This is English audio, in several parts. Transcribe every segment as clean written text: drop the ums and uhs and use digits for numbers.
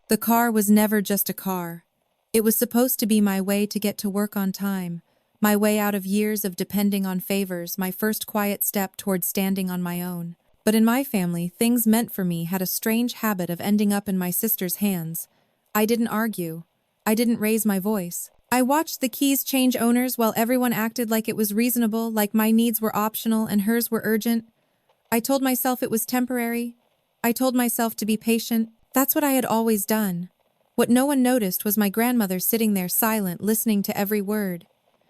The car was never just a car. It was supposed to be my way to get to work on time, my way out of years of depending on favors, my first quiet step towards standing on my own. But in my family, things meant for me had a strange habit of ending up in my sister's hands. I didn't argue. I didn't raise my voice. I watched the keys change owners while everyone acted like it was reasonable, like my needs were optional and hers were urgent. I told myself it was temporary. I told myself to be patient. That's what I had always done. What no one noticed was my grandmother sitting there silent, listening to every word.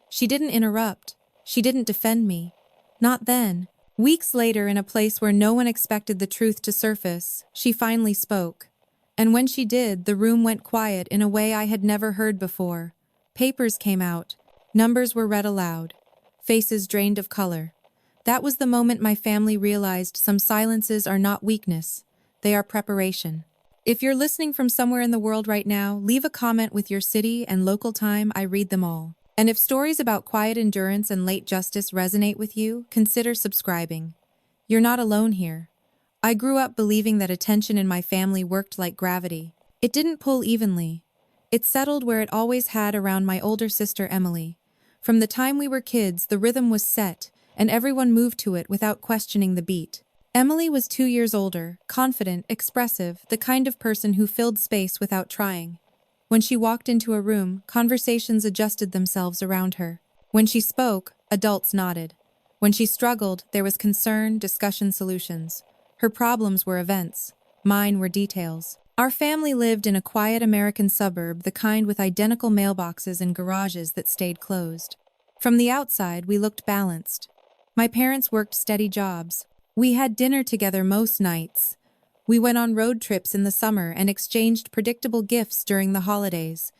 She didn't interrupt. She didn't defend me. Not then. Weeks later, in a place where no one expected the truth to surface, she finally spoke. And when she did, the room went quiet in a way I had never heard before. Papers came out. Numbers were read aloud. Faces drained of color. That was the moment my family realized some silences are not weakness. They are preparation. If you're listening from somewhere in the world right now, leave a comment with your city and local time. I read them all. And if stories about quiet endurance and late justice resonate with you, consider subscribing. You're not alone here. I grew up believing that attention in my family worked like gravity. It didn't pull evenly. It settled where it always had around my older sister Emily. From the time we were kids, the rhythm was set, and everyone moved to it without questioning the beat. Emily was 2 years older, confident, expressive, the kind of person who filled space without trying. When she walked into a room, conversations adjusted themselves around her. When she spoke, adults nodded. When she struggled, there was concern, discussion, solutions. Her problems were events. Mine were details. Our family lived in a quiet American suburb, the kind with identical mailboxes and garages that stayed closed. From the outside, we looked balanced. My parents worked steady jobs. We had dinner together most nights. We went on road trips in the summer and exchanged predictable gifts during the holidays.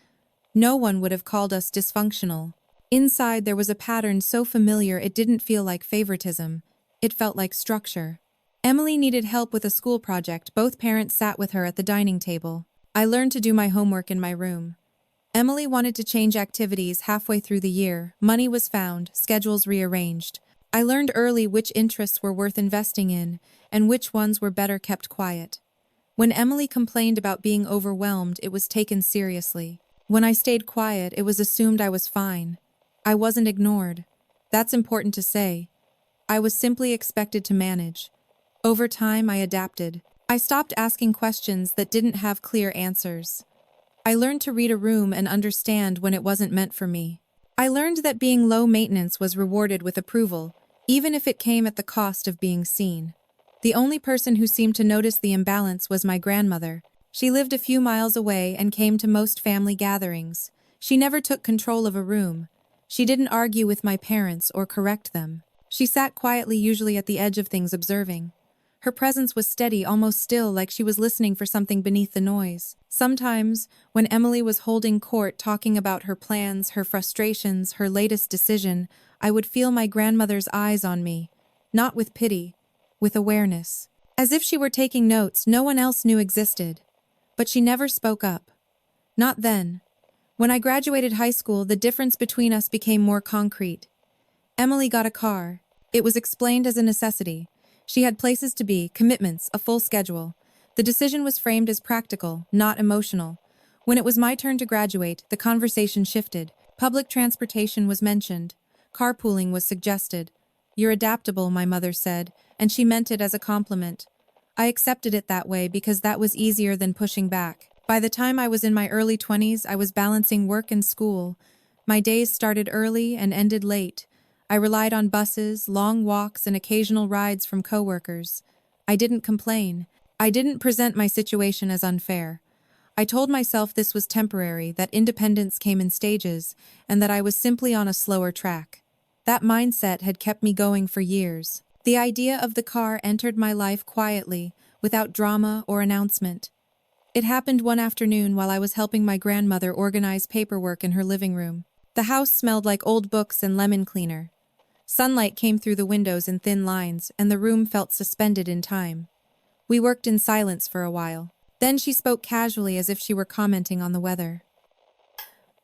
No one would have called us dysfunctional. Inside, there was a pattern so familiar it didn't feel like favoritism. It felt like structure. Emily needed help with a school project. Both parents sat with her at the dining table. I learned to do my homework in my room. Emily wanted to change activities halfway through the year. Money was found, schedules rearranged. I learned early which interests were worth investing in and which ones were better kept quiet. When Emily complained about being overwhelmed, it was taken seriously. When I stayed quiet, it was assumed I was fine. I wasn't ignored. That's important to say. I was simply expected to manage. Over time, I adapted. I stopped asking questions that didn't have clear answers. I learned to read a room and understand when it wasn't meant for me. I learned that being low maintenance was rewarded with approval, even if it came at the cost of being seen. The only person who seemed to notice the imbalance was my grandmother. She lived a few miles away and came to most family gatherings. She never took control of a room. She didn't argue with my parents or correct them. She sat quietly, usually at the edge of things, observing. Her presence was steady, almost still, like she was listening for something beneath the noise. Sometimes, when Emily was holding court, talking about her plans, her frustrations, her latest decision, I would feel my grandmother's eyes on me, not with pity, with awareness. As if she were taking notes no one else knew existed. But she never spoke up. Not then. When I graduated high school, the difference between us became more concrete. Emily got a car. It was explained as a necessity. She had places to be, commitments, a full schedule. The decision was framed as practical, not emotional. When it was my turn to graduate, the conversation shifted. Public transportation was mentioned. Carpooling was suggested. "You're adaptable," my mother said, and she meant it as a compliment. I accepted it that way because that was easier than pushing back. By the time I was in my early 20s, I was balancing work and school. My days started early and ended late. I relied on buses, long walks, and occasional rides from coworkers. I didn't complain. I didn't present my situation as unfair. I told myself this was temporary, that independence came in stages, and that I was simply on a slower track. That mindset had kept me going for years. The idea of the car entered my life quietly, without drama or announcement. It happened one afternoon while I was helping my grandmother organize paperwork in her living room. The house smelled like old books and lemon cleaner. Sunlight came through the windows in thin lines, and the room felt suspended in time. We worked in silence for a while. Then she spoke casually, as if she were commenting on the weather.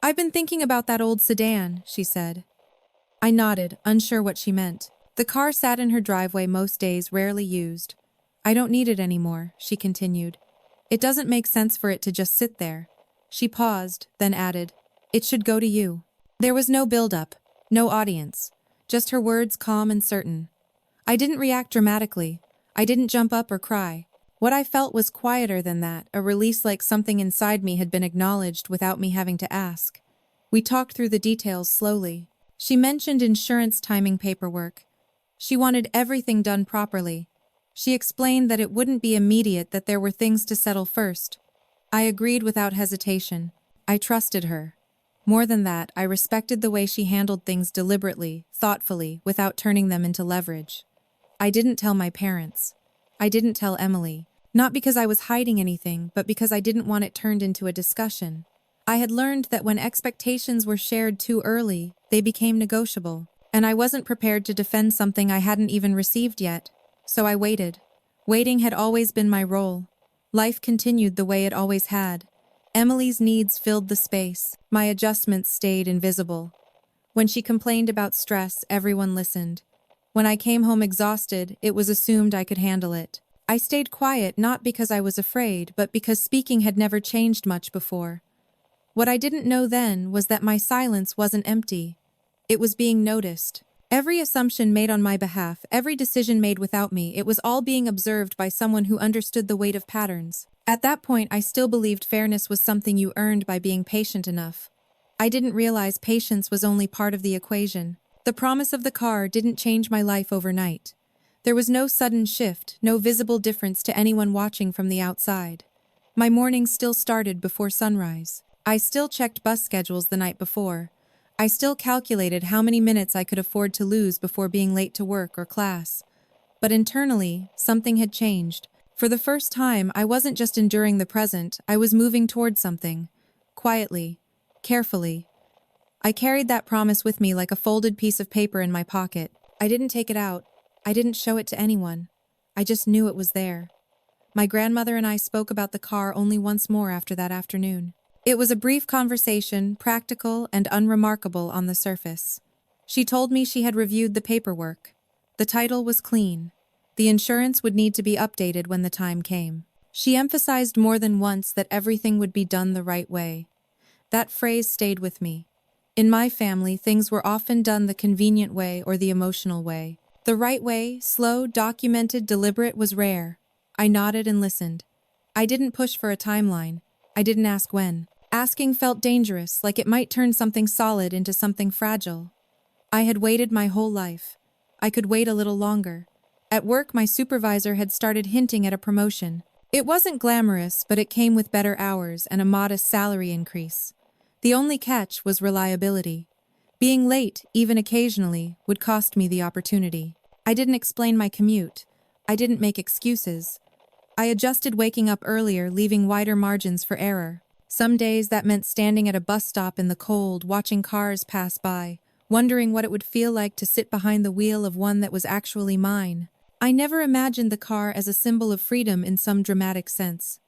"I've been thinking about that old sedan," she said. I nodded, unsure what she meant. The car sat in her driveway most days, rarely used. "I don't need it anymore," she continued. It doesn't make sense for it to just sit there. She paused, then added, "It should go to you." There was no build-up, no audience, just her words calm and certain. I didn't react dramatically. I didn't jump up or cry. What I felt was quieter than that, a release like something inside me had been acknowledged without me having to ask. We talked through the details slowly. She mentioned insurance timing paperwork. She wanted everything done properly. She explained that it wouldn't be immediate, that there were things to settle first. I agreed without hesitation. I trusted her. More than that, I respected the way she handled things deliberately, thoughtfully, without turning them into leverage. I didn't tell my parents. I didn't tell Emily. Not because I was hiding anything, but because I didn't want it turned into a discussion. I had learned that when expectations were shared too early, they became negotiable, and I wasn't prepared to defend something I hadn't even received yet. So I waited. Waiting had always been my role. Life continued the way it always had. Emily's needs filled the space. My adjustments stayed invisible. When she complained about stress, everyone listened. When I came home exhausted, it was assumed I could handle it. I stayed quiet not because I was afraid, but because speaking had never changed much before. What I didn't know then was that my silence wasn't empty. It was being noticed. Every assumption made on my behalf, every decision made without me, it was all being observed by someone who understood the weight of patterns. At that point, I still believed fairness was something you earned by being patient enough. I didn't realize patience was only part of the equation. The promise of the car didn't change my life overnight. There was no sudden shift, no visible difference to anyone watching from the outside. My mornings still started before sunrise. I still checked bus schedules the night before. I still calculated how many minutes I could afford to lose before being late to work or class. But internally, something had changed. For the first time, I wasn't just enduring the present, I was moving toward something. Quietly, carefully. I carried that promise with me like a folded piece of paper in my pocket. I didn't take it out. I didn't show it to anyone. I just knew it was there. My grandmother and I spoke about the car only once more after that afternoon. It was a brief conversation, practical and unremarkable on the surface. She told me she had reviewed the paperwork. The title was clean. The insurance would need to be updated when the time came. She emphasized more than once that everything would be done the right way. That phrase stayed with me. In my family, things were often done the convenient way or the emotional way. The right way, slow, documented, deliberate, was rare. I nodded and listened. I didn't push for a timeline. I didn't ask when. Asking felt dangerous, like it might turn something solid into something fragile. I had waited my whole life. I could wait a little longer. At work, my supervisor had started hinting at a promotion. It wasn't glamorous, but it came with better hours and a modest salary increase. The only catch was reliability. Being late, even occasionally, would cost me the opportunity. I didn't explain my commute. I didn't make excuses. I adjusted waking up earlier, leaving wider margins for error. Some days that meant standing at a bus stop in the cold, watching cars pass by, wondering what it would feel like to sit behind the wheel of one that was actually mine. I never imagined the car as a symbol of freedom in some dramatic sense.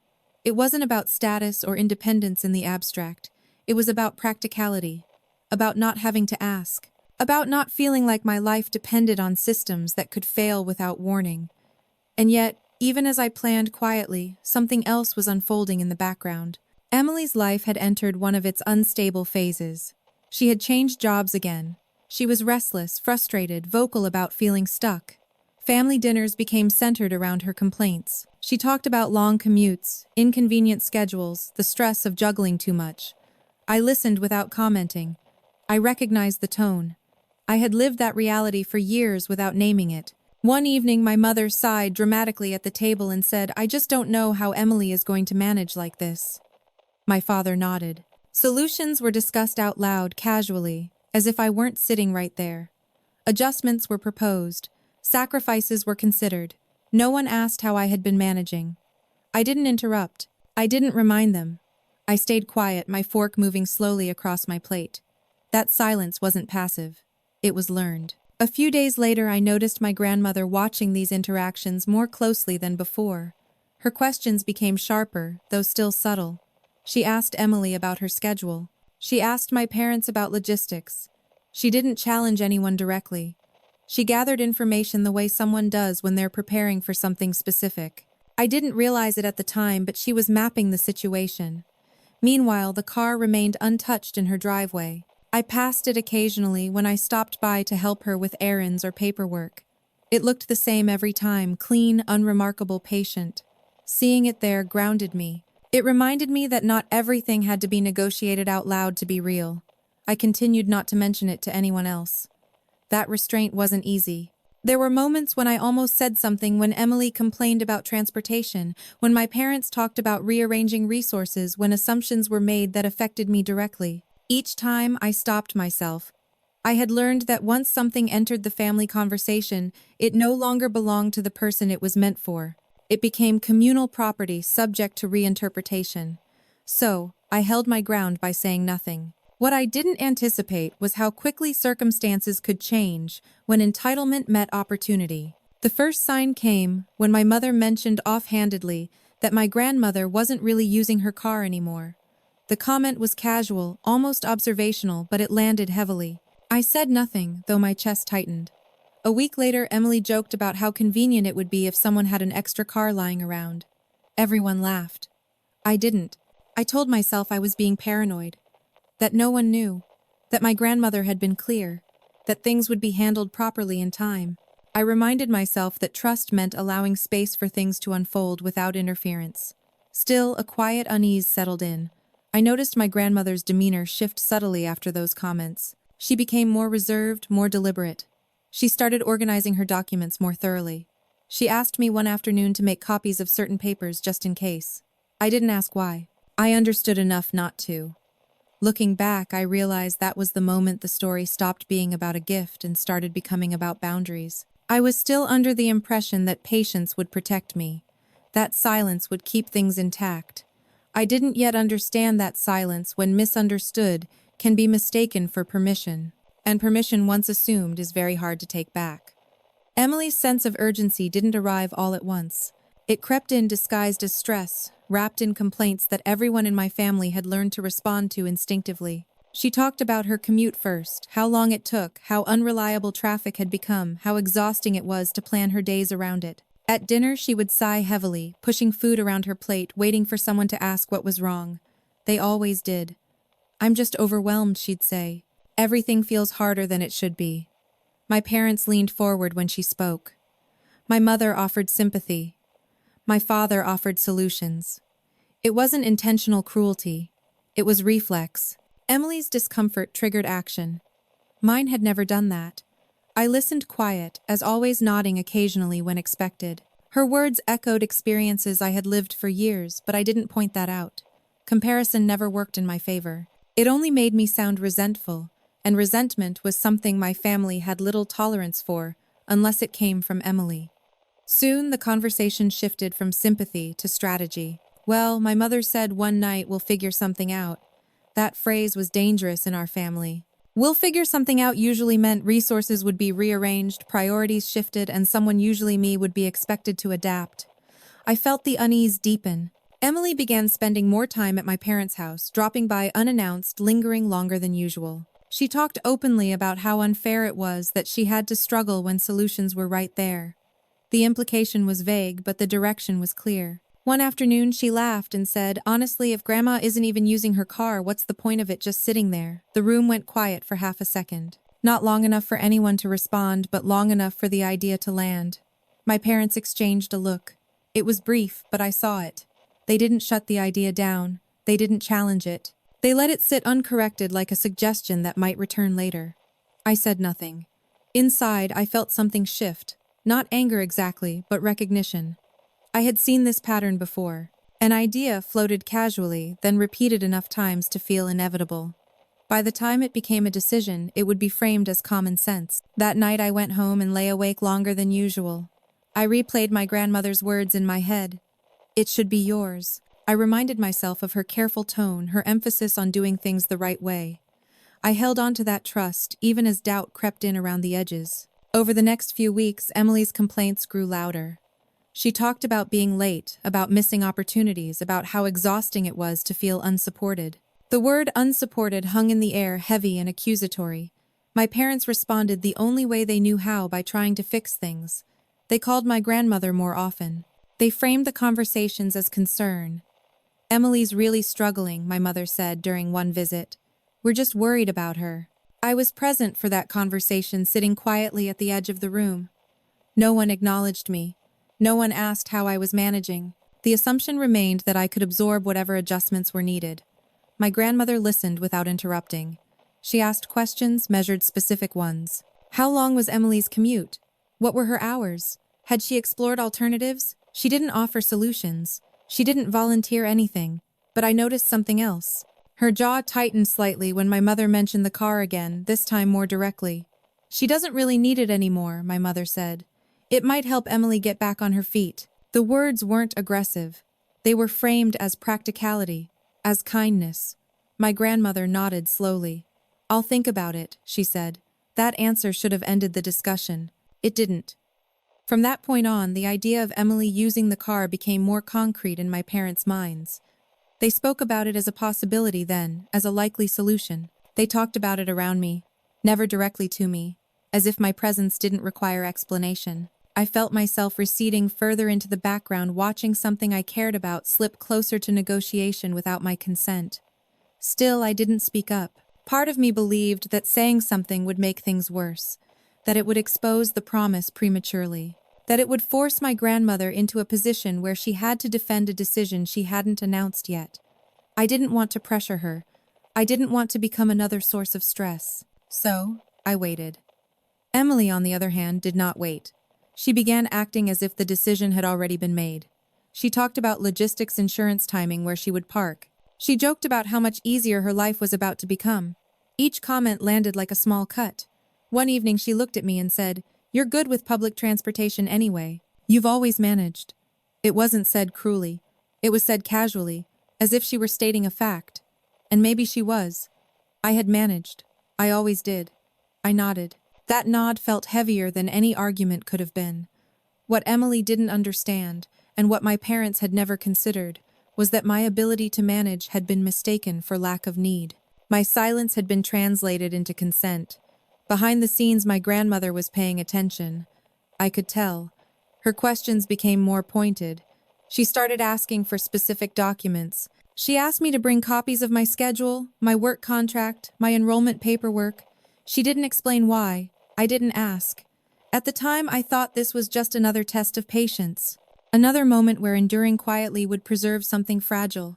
It wasn't about status or independence in the abstract. It was about practicality, about not having to ask, about not feeling like my life depended on systems that could fail without warning. And yet, even as I planned quietly, something else was unfolding in the background. Emily's life had entered one of its unstable phases. She had changed jobs again. She was restless, frustrated, vocal about feeling stuck. Family dinners became centered around her complaints. She talked about long commutes, inconvenient schedules, the stress of juggling too much. I listened without commenting. I recognized the tone. I had lived that reality for years without naming it. One evening, my mother sighed dramatically at the table and said, "I just don't know how Emily is going to manage like this." My father nodded. Solutions were discussed out loud, casually, as if I weren't sitting right there. Adjustments were proposed. Sacrifices were considered. No one asked how I had been managing. I didn't interrupt. I didn't remind them. I stayed quiet, my fork moving slowly across my plate. That silence wasn't passive. It was learned. A few days later, I noticed my grandmother watching these interactions more closely than before. Her questions became sharper, though still subtle. She asked Emily about her schedule. She asked my parents about logistics. She didn't challenge anyone directly. She gathered information the way someone does when they're preparing for something specific. I didn't realize it at the time, but she was mapping the situation. Meanwhile, the car remained untouched in her driveway. I passed it occasionally when I stopped by to help her with errands or paperwork. It looked the same every time, clean, unremarkable, patient. Seeing it there grounded me. It reminded me that not everything had to be negotiated out loud to be real. I continued not to mention it to anyone else. That restraint wasn't easy. There were moments when I almost said something when Emily complained about transportation, when my parents talked about rearranging resources, when assumptions were made that affected me directly. Each time I stopped myself. I had learned that once something entered the family conversation, it no longer belonged to the person it was meant for. It became communal property subject to reinterpretation. So, I held my ground by saying nothing. What I didn't anticipate was how quickly circumstances could change when entitlement met opportunity. The first sign came when my mother mentioned offhandedly that my grandmother wasn't really using her car anymore. The comment was casual, almost observational, but it landed heavily. I said nothing, though my chest tightened. A week later, Emily joked about how convenient it would be if someone had an extra car lying around. Everyone laughed. I didn't. I told myself I was being paranoid. That no one knew. That my grandmother had been clear. That things would be handled properly in time. I reminded myself that trust meant allowing space for things to unfold without interference. Still, a quiet unease settled in. I noticed my grandmother's demeanor shift subtly after those comments. She became more reserved, more deliberate. She started organizing her documents more thoroughly. She asked me one afternoon to make copies of certain papers just in case. I didn't ask why. I understood enough not to. Looking back, I realized that was the moment the story stopped being about a gift and started becoming about boundaries. I was still under the impression that patience would protect me. That silence would keep things intact. I didn't yet understand that silence, when misunderstood, can be mistaken for permission. And permission once assumed is very hard to take back. Emily's sense of urgency didn't arrive all at once. It crept in disguised as stress, wrapped in complaints that everyone in my family had learned to respond to instinctively. She talked about her commute first, how long it took, how unreliable traffic had become, how exhausting it was to plan her days around it. At dinner, she would sigh heavily, pushing food around her plate, waiting for someone to ask what was wrong. They always did. "I'm just overwhelmed," she'd say. "Everything feels harder than it should be." My parents leaned forward when she spoke. My mother offered sympathy. My father offered solutions. It wasn't intentional cruelty. It was reflex. Emily's discomfort triggered action. Mine had never done that. I listened quiet, as always, nodding occasionally when expected. Her words echoed experiences I had lived for years, but I didn't point that out. Comparison never worked in my favor. It only made me sound resentful, and resentment was something my family had little tolerance for, unless it came from Emily. Soon, the conversation shifted from sympathy to strategy. "Well, my mother said one night we'll figure something out." That phrase was dangerous in our family. "We'll figure something out" usually meant resources would be rearranged, priorities shifted, and someone, usually me, would be expected to adapt. I felt the unease deepen. Emily began spending more time at my parents' house, dropping by unannounced, lingering longer than usual. She talked openly about how unfair it was that she had to struggle when solutions were right there. The implication was vague, but the direction was clear. One afternoon, she laughed and said, "Honestly, if Grandma isn't even using her car, what's the point of it just sitting there?" The room went quiet for half a second. Not long enough for anyone to respond, but long enough for the idea to land. My parents exchanged a look. It was brief, but I saw it. They didn't shut the idea down. They didn't challenge it. They let it sit uncorrected, like a suggestion that might return later. I said nothing. Inside, I felt something shift. Not anger exactly, but recognition. I had seen this pattern before. An idea floated casually, then repeated enough times to feel inevitable. By the time it became a decision, it would be framed as common sense. That night I went home and lay awake longer than usual. I replayed my grandmother's words in my head. "It should be yours." I reminded myself of her careful tone, her emphasis on doing things the right way. I held on to that trust, even as doubt crept in around the edges. Over the next few weeks, Emily's complaints grew louder. She talked about being late, about missing opportunities, about how exhausting it was to feel unsupported. The word unsupported hung in the air, heavy and accusatory. My parents responded the only way they knew how, by trying to fix things. They called my grandmother more often. They framed the conversations as concern. "Emily's really struggling," my mother said during one visit. "We're just worried about her." I was present for that conversation, sitting quietly at the edge of the room. No one acknowledged me. No one asked how I was managing. The assumption remained that I could absorb whatever adjustments were needed. My grandmother listened without interrupting. She asked questions, measured specific ones. How long was Emily's commute? What were her hours? Had she explored alternatives? She didn't offer solutions. She didn't volunteer anything. But I noticed something else. Her jaw tightened slightly when my mother mentioned the car again, this time more directly. "She doesn't really need it anymore," my mother said. "It might help Emily get back on her feet." The words weren't aggressive. They were framed as practicality, as kindness. My grandmother nodded slowly. "I'll think about it," she said. That answer should have ended the discussion. It didn't. From that point on, the idea of Emily using the car became more concrete in my parents' minds. They spoke about it as a possibility then, as a likely solution. They talked about it around me, never directly to me, as if my presence didn't require explanation. I felt myself receding further into the background, watching something I cared about slip closer to negotiation without my consent. Still, I didn't speak up. Part of me believed that saying something would make things worse, that it would expose the promise prematurely, that it would force my grandmother into a position where she had to defend a decision she hadn't announced yet. I didn't want to pressure her. I didn't want to become another source of stress. So, I waited. Emily, on the other hand, did not wait. She began acting as if the decision had already been made. She talked about logistics, insurance, timing, where she would park. She joked about how much easier her life was about to become. Each comment landed like a small cut. One evening she looked at me and said, "You're good with public transportation anyway. You've always managed." It wasn't said cruelly. It was said casually, as if she were stating a fact. And maybe she was. I had managed. I always did. I nodded. That nod felt heavier than any argument could have been. What Emily didn't understand, and what my parents had never considered, was that my ability to manage had been mistaken for lack of need. My silence had been translated into consent. Behind the scenes, my grandmother was paying attention. I could tell. Her questions became more pointed. She started asking for specific documents. She asked me to bring copies of my schedule, my work contract, my enrollment paperwork. She didn't explain why. I didn't ask. At the time, I thought this was just another test of patience. Another moment where enduring quietly would preserve something fragile.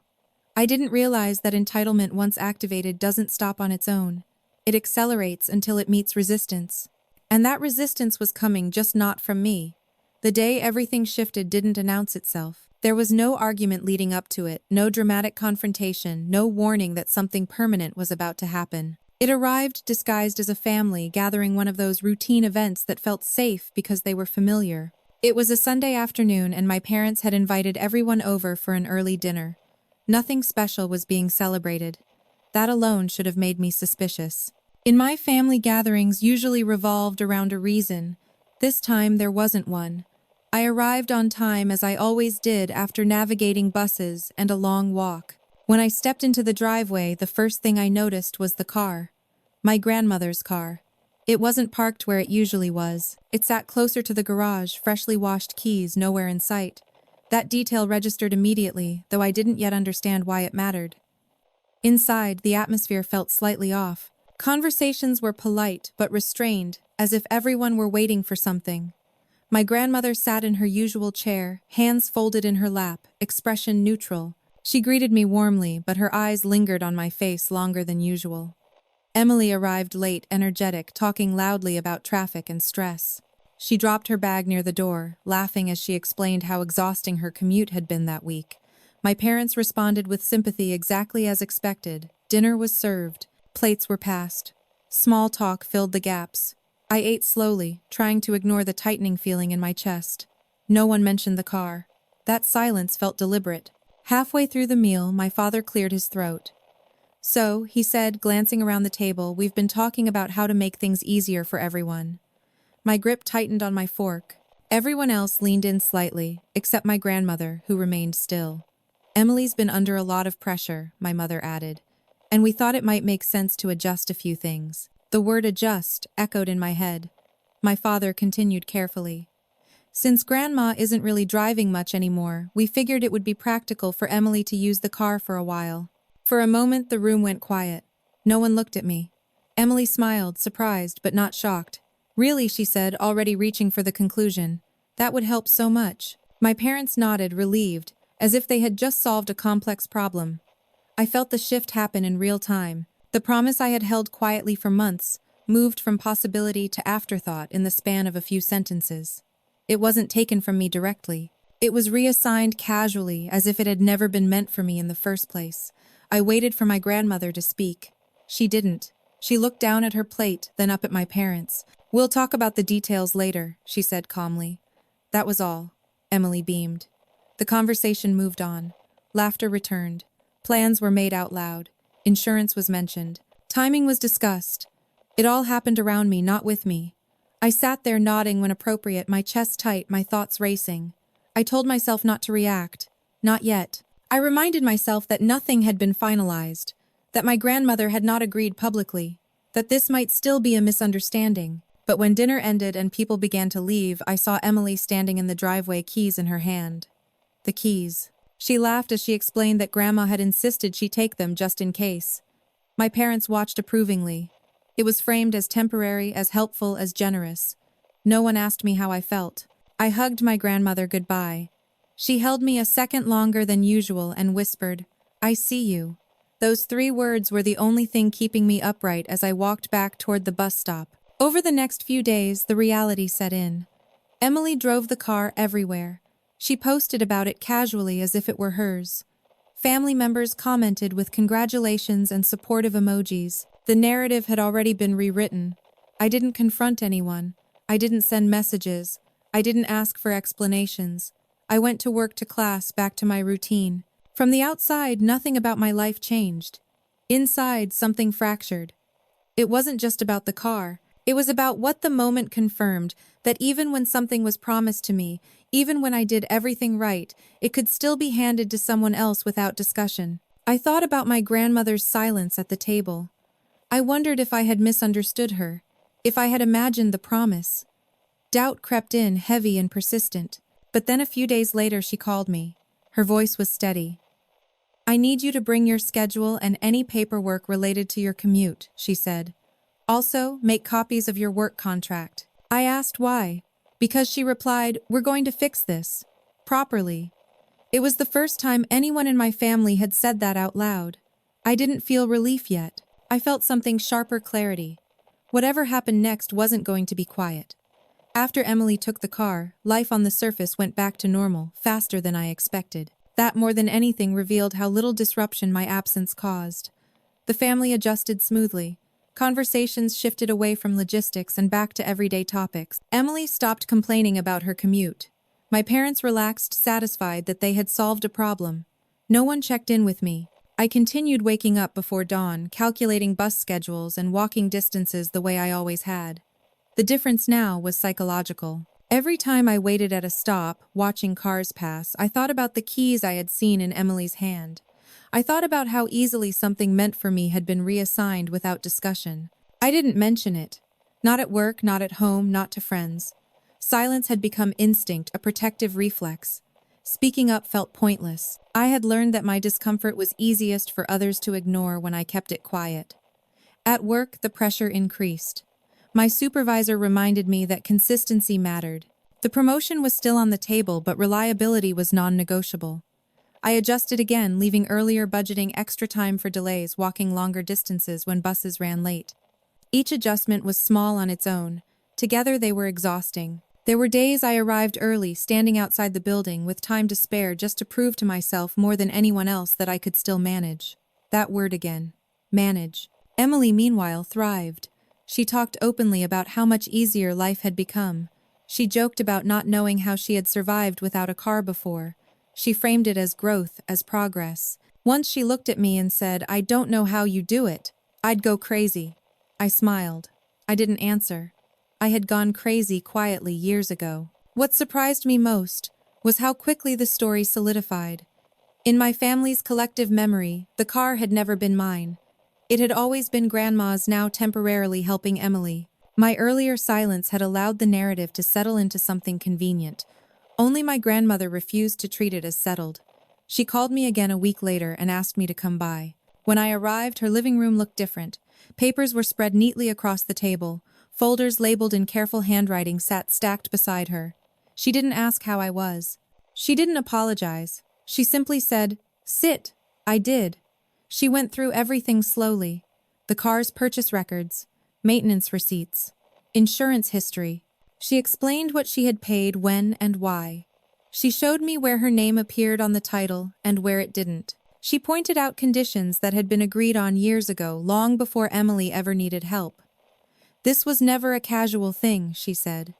I didn't realize that entitlement, once activated, doesn't stop on its own. It accelerates until it meets resistance. And that resistance was coming, just not from me. The day everything shifted didn't announce itself. There was no argument leading up to it, no dramatic confrontation, no warning that something permanent was about to happen. It arrived disguised as a family gathering, one of those routine events that felt safe because they were familiar. It was a Sunday afternoon, and my parents had invited everyone over for an early dinner. Nothing special was being celebrated. That alone should have made me suspicious. In my family, gatherings usually revolved around a reason. This time there wasn't one. I arrived on time, as I always did, after navigating buses and a long walk. When I stepped into the driveway, the first thing I noticed was the car. My grandmother's car. It wasn't parked where it usually was. It sat closer to the garage, freshly washed, keys nowhere in sight. That detail registered immediately, though I didn't yet understand why it mattered. Inside, the atmosphere felt slightly off. Conversations were polite but restrained, as if everyone were waiting for something. My grandmother sat in her usual chair, hands folded in her lap, expression neutral. She greeted me warmly, but her eyes lingered on my face longer than usual. Emily arrived late, energetic, talking loudly about traffic and stress. She dropped her bag near the door, laughing as she explained how exhausting her commute had been that week. My parents responded with sympathy, exactly as expected. Dinner was served. Plates were passed. Small talk filled the gaps. I ate slowly, trying to ignore the tightening feeling in my chest. No one mentioned the car. That silence felt deliberate. Halfway through the meal, my father cleared his throat. "So," he said, glancing around the table, "we've been talking about how to make things easier for everyone." My grip tightened on my fork. Everyone else leaned in slightly, except my grandmother, who remained still. "Emily's been under a lot of pressure," my mother added, "and we thought it might make sense to adjust a few things." The word "adjust" echoed in my head. My father continued carefully. Since Grandma isn't really driving much anymore, we figured it would be practical for Emily to use the car for a while. For a moment, the room went quiet. No one looked at me. Emily smiled, surprised but not shocked. "Really," she said, already reaching for the conclusion. "That would help so much." My parents nodded, relieved, as if they had just solved a complex problem. I felt the shift happen in real time. The promise I had held quietly for months moved from possibility to afterthought in the span of a few sentences. It wasn't taken from me directly. It was reassigned casually, as if it had never been meant for me in the first place. I waited for my grandmother to speak. She didn't. She looked down at her plate, then up at my parents. "We'll talk about the details later," she said calmly. That was all. Emily beamed. The conversation moved on. Laughter returned. Plans were made out loud. Insurance was mentioned. Timing was discussed. It all happened around me, not with me. I sat there nodding when appropriate, my chest tight, my thoughts racing. I told myself not to react. Not yet. I reminded myself that nothing had been finalized, that my grandmother had not agreed publicly, that this might still be a misunderstanding. But when dinner ended and people began to leave, I saw Emily standing in the driveway, keys in her hand. The keys. She laughed as she explained that Grandma had insisted she take them just in case. My parents watched approvingly. It was framed as temporary, as helpful, as generous. No one asked me how I felt. I hugged my grandmother goodbye. She held me a second longer than usual and whispered, "I see you." Those 3 words were the only thing keeping me upright as I walked back toward the bus stop. Over the next few days, the reality set in. Emily drove the car everywhere. She posted about it casually as if it were hers. Family members commented with congratulations and supportive emojis. The narrative had already been rewritten. I didn't confront anyone. I didn't send messages. I didn't ask for explanations. I went to work, to class, back to my routine. From the outside, nothing about my life changed. Inside, something fractured. It wasn't just about the car. It was about what the moment confirmed, that even when something was promised to me, even when I did everything right, it could still be handed to someone else without discussion. I thought about my grandmother's silence at the table. I wondered if I had misunderstood her, if I had imagined the promise. Doubt crept in, heavy and persistent. But then a few days later she called me. Her voice was steady. "I need you to bring your schedule and any paperwork related to your commute," she said. "Also, make copies of your work contract." I asked why. Because she replied, "We're going to fix this. Properly." It was the first time anyone in my family had said that out loud. I didn't feel relief yet. I felt something sharper, clarity. Whatever happened next wasn't going to be quiet. After Emily took the car, life on the surface went back to normal, faster than I expected. That more than anything revealed how little disruption my absence caused. The family adjusted smoothly. Conversations shifted away from logistics and back to everyday topics. Emily stopped complaining about her commute. My parents relaxed, satisfied that they had solved a problem. No one checked in with me. I continued waking up before dawn, calculating bus schedules and walking distances the way I always had. The difference now was psychological. Every time I waited at a stop, watching cars pass, I thought about the keys I had seen in Emily's hand. I thought about how easily something meant for me had been reassigned without discussion. I didn't mention it. Not at work, not at home, not to friends. Silence had become instinct, a protective reflex. Speaking up felt pointless. I had learned that my discomfort was easiest for others to ignore when I kept it quiet. At work, the pressure increased. My supervisor reminded me that consistency mattered. The promotion was still on the table, but reliability was non-negotiable. I adjusted again, leaving earlier, budgeting extra time for delays, walking longer distances when buses ran late. Each adjustment was small on its own. Together they were exhausting. There were days I arrived early, standing outside the building with time to spare just to prove to myself more than anyone else that I could still manage. That word again. Manage. Emily, meanwhile, thrived. She talked openly about how much easier life had become. She joked about not knowing how she had survived without a car before. She framed it as growth, as progress. Once she looked at me and said, "I don't know how you do it." I'd go crazy. I smiled. I didn't answer. I had gone crazy quietly years ago. What surprised me most was how quickly the story solidified. In my family's collective memory, the car had never been mine. It had always been Grandma's, now temporarily helping Emily. My earlier silence had allowed the narrative to settle into something convenient. Only my grandmother refused to treat it as settled. She called me again a week later and asked me to come by. When I arrived, her living room looked different. Papers were spread neatly across the table. Folders labeled in careful handwriting sat stacked beside her. She didn't ask how I was. She didn't apologize. She simply said, "Sit." I did. She went through everything slowly. The car's purchase records, maintenance receipts, insurance history. She explained what she had paid, when and why. She showed me where her name appeared on the title and where it didn't. She pointed out conditions that had been agreed on years ago, long before Emily ever needed help. This was never a casual thing, she said,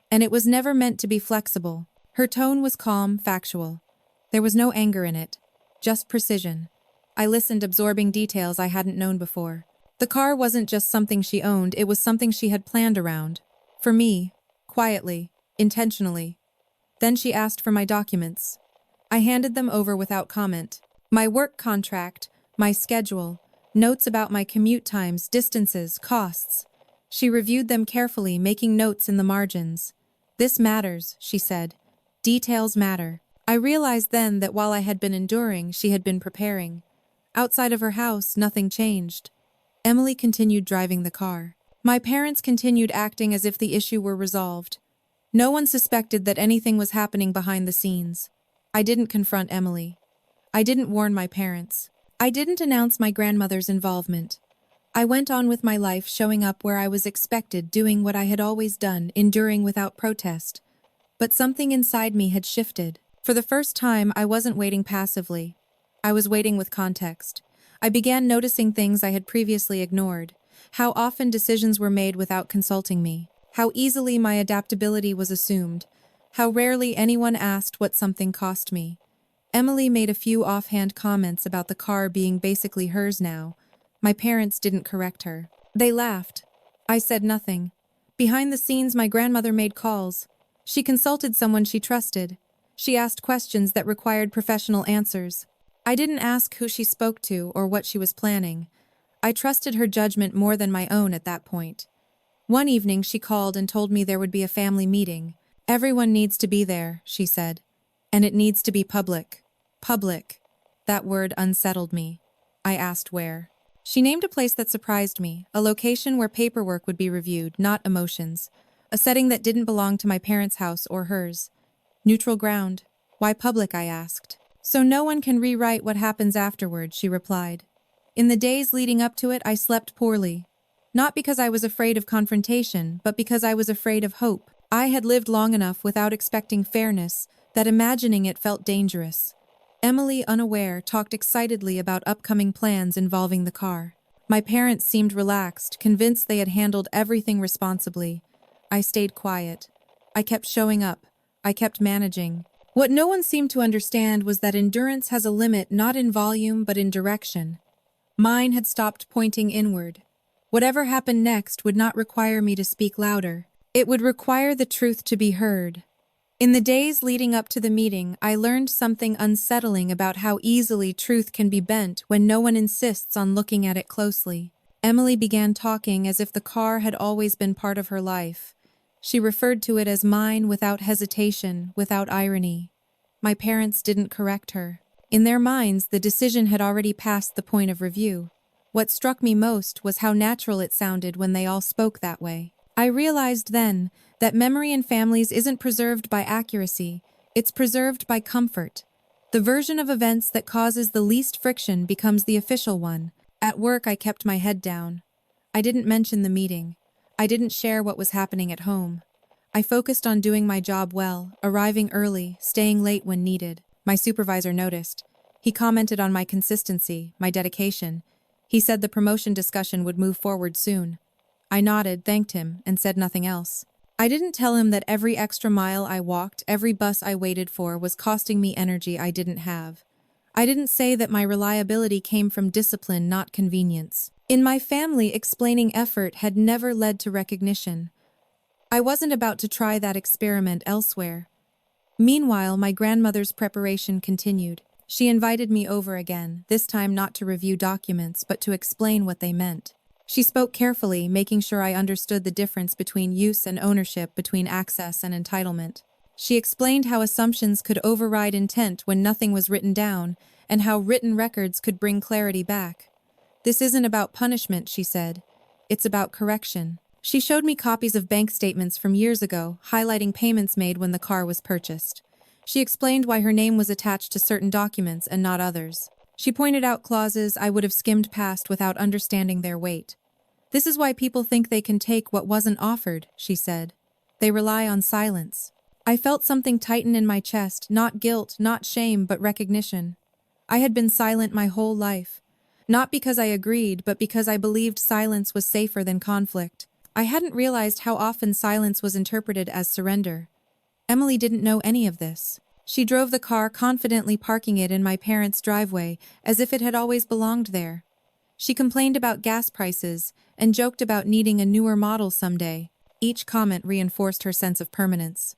and it was never meant to be flexible. Her tone was calm, factual. There was no anger in it, just precision. I listened, absorbing details I hadn't known before. The car wasn't just something she owned, it was something she had planned around. For me, quietly, intentionally. Then she asked for my documents. I handed them over without comment. My work contract, my schedule, notes about my commute times, distances, costs. She reviewed them carefully, making notes in the margins. "This matters," she said. "Details matter." I realized then that while I had been enduring, she had been preparing. Outside of her house, nothing changed. Emily continued driving the car. My parents continued acting as if the issue were resolved. No one suspected that anything was happening behind the scenes. I didn't confront Emily. I didn't warn my parents. I didn't announce my grandmother's involvement. I went on with my life, showing up where I was expected, doing what I had always done, enduring without protest. But something inside me had shifted. For the first time, I wasn't waiting passively. I was waiting with context. I began noticing things I had previously ignored. How often decisions were made without consulting me. How easily my adaptability was assumed. How rarely anyone asked what something cost me. Emily made a few offhand comments about the car being basically hers now. My parents didn't correct her. They laughed. I said nothing. Behind the scenes, my grandmother made calls. She consulted someone she trusted. She asked questions that required professional answers. I didn't ask who she spoke to or what she was planning. I trusted her judgment more than my own at that point. One evening, she called and told me there would be a family meeting. "Everyone needs to be there," she said. "And it needs to be public." Public. That word unsettled me. I asked where. She named a place that surprised me, a location where paperwork would be reviewed, not emotions. A setting that didn't belong to my parents' house or hers. Neutral ground. "Why public?" I asked. "So no one can rewrite what happens afterward," she replied. In the days leading up to it, I slept poorly. Not because I was afraid of confrontation, but because I was afraid of hope. I had lived long enough without expecting fairness that imagining it felt dangerous. Emily, unaware, talked excitedly about upcoming plans involving the car. My parents seemed relaxed, convinced they had handled everything responsibly. I stayed quiet. I kept showing up. I kept managing. What no one seemed to understand was that endurance has a limit, not in volume but in direction. Mine had stopped pointing inward. Whatever happened next would not require me to speak louder. It would require the truth to be heard. In the days leading up to the meeting, I learned something unsettling about how easily truth can be bent when no one insists on looking at it closely. Emily began talking as if the car had always been part of her life. She referred to it as mine without hesitation, without irony. My parents didn't correct her. In their minds, the decision had already passed the point of review. What struck me most was how natural it sounded when they all spoke that way. I realized then that memory in families isn't preserved by accuracy, it's preserved by comfort. The version of events that causes the least friction becomes the official one. At work, I kept my head down. I didn't mention the meeting. I didn't share what was happening at home. I focused on doing my job well, arriving early, staying late when needed. My supervisor noticed. He commented on my consistency, my dedication. He said the promotion discussion would move forward soon. I nodded, thanked him, and said nothing else. I didn't tell him that every extra mile I walked, every bus I waited for, was costing me energy I didn't have. I didn't say that my reliability came from discipline, not convenience. In my family, explaining effort had never led to recognition. I wasn't about to try that experiment elsewhere. Meanwhile, my grandmother's preparation continued. She invited me over again, this time not to review documents, but to explain what they meant. She spoke carefully, making sure I understood the difference between use and ownership, between access and entitlement. She explained how assumptions could override intent when nothing was written down, and how written records could bring clarity back. "This isn't about punishment," she said. "It's about correction." She showed me copies of bank statements from years ago, highlighting payments made when the car was purchased. She explained why her name was attached to certain documents and not others. She pointed out clauses I would have skimmed past without understanding their weight. "This is why people think they can take what wasn't offered," she said. "They rely on silence." I felt something tighten in my chest, not guilt, not shame, but recognition. I had been silent my whole life. Not because I agreed, but because I believed silence was safer than conflict. I hadn't realized how often silence was interpreted as surrender. Emily didn't know any of this. She drove the car, confidently parking it in my parents' driveway, as if it had always belonged there. She complained about gas prices and joked about needing a newer model someday. Each comment reinforced her sense of permanence.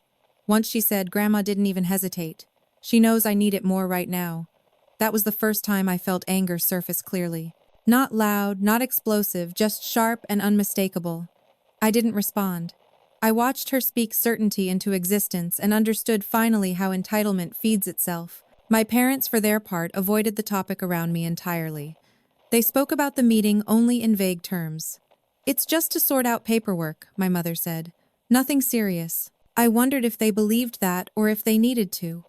Once she said, "Grandma didn't even hesitate. She knows I need it more right now." That was the first time I felt anger surface clearly. Not loud, not explosive, just sharp and unmistakable. I didn't respond. I watched her speak certainty into existence and understood finally how entitlement feeds itself. My parents, for their part, avoided the topic around me entirely. They spoke about the meeting only in vague terms. "It's just to sort out paperwork," my mother said. "Nothing serious." I wondered if they believed that or if they needed to.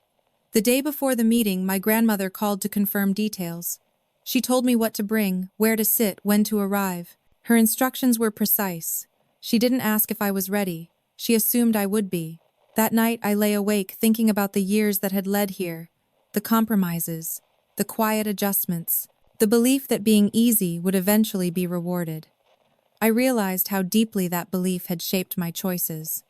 The day before the meeting, my grandmother called to confirm details. She told me what to bring, where to sit, when to arrive. Her instructions were precise. She didn't ask if I was ready. She assumed I would be. That night I lay awake thinking about the years that had led here, the compromises, the quiet adjustments, the belief that being easy would eventually be rewarded. I realized how deeply that belief had shaped my choices.